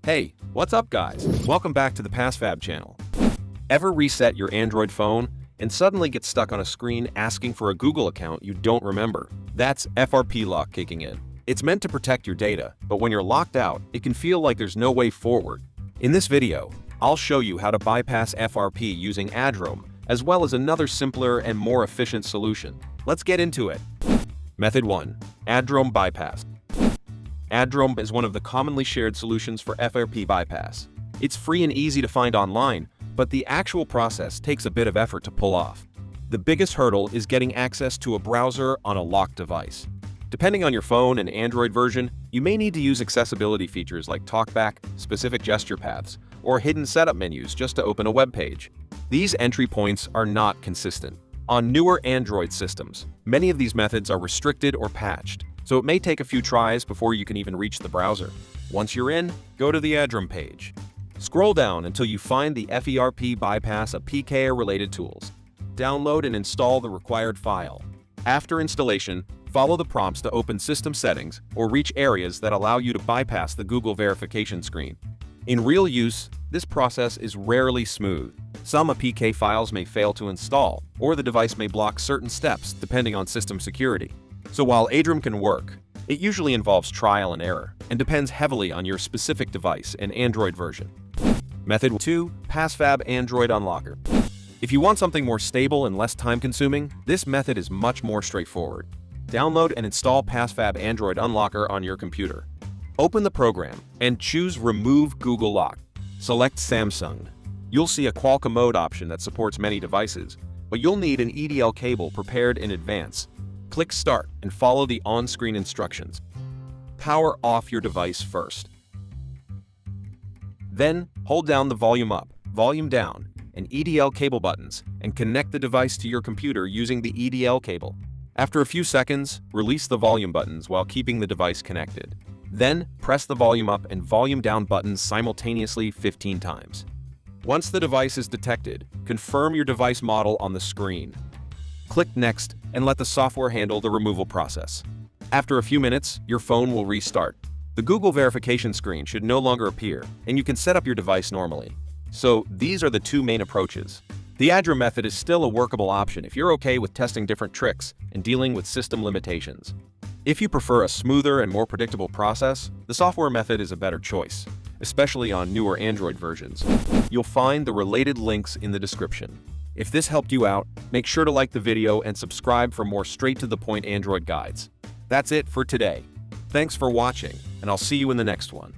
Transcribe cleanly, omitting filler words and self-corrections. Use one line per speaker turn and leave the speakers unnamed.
Hey, what's up guys? Welcome back to the PassFab channel. Ever reset your Android phone and suddenly get stuck on a screen asking for a Google account you don't remember? That's FRP Lock kicking in. It's meant to protect your data, but when you're locked out, it can feel like there's no way forward. In this video, I'll show you how to bypass FRP using AddROM, as well as another simpler and more efficient solution. Let's get into it. Method 1. AddROM bypass. AddROM is one of the commonly shared solutions for FRP bypass. It's free and easy to find online, but the actual process takes a bit of effort to pull off. The biggest hurdle is getting access to a browser on a locked device. Depending on your phone and Android version, you may need to use accessibility features like TalkBack, specific gesture paths, or hidden setup menus just to open a web page. These entry points are not consistent. On newer Android systems, many of these methods are restricted or patched, so it may take a few tries before you can even reach the browser. Once you're in, go to the AddROM page. Scroll down until you find the FRP bypass APK or related tools. Download and install the required file. After installation, follow the prompts to open system settings or reach areas that allow you to bypass the Google verification screen. In real use, this process is rarely smooth. Some APK files may fail to install, or the device may block certain steps depending on system security. So while AddROM can work, it usually involves trial and error and depends heavily on your specific device and Android version. Method 2. PassFab Android Unlocker. If you want something more stable and less time-consuming, this method is much more straightforward. Download and install PassFab Android Unlocker on your computer. Open the program and choose Remove Google Lock. Select Samsung. You'll see a Qualcomm mode option that supports many devices, but you'll need an EDL cable prepared in advance. Click Start and follow the on-screen instructions. Power off your device first. Then, hold down the volume up, volume down, and EDL cable buttons and connect the device to your computer using the EDL cable. After a few seconds, release the volume buttons while keeping the device connected. Then, press the volume up and volume down buttons simultaneously 15 times. Once the device is detected, confirm your device model on the screen. Click Next and let the software handle the removal process. After a few minutes, your phone will restart. The Google verification screen should no longer appear, and you can set up your device normally. So these are the two main approaches. The AddROM method is still a workable option if you're okay with testing different tricks and dealing with system limitations. If you prefer a smoother and more predictable process, the software method is a better choice, especially on newer Android versions. You'll find the related links in the description. If this helped you out, make sure to like the video and subscribe for more straight-to-the-point Android guides. That's it for today. Thanks for watching, and I'll see you in the next one.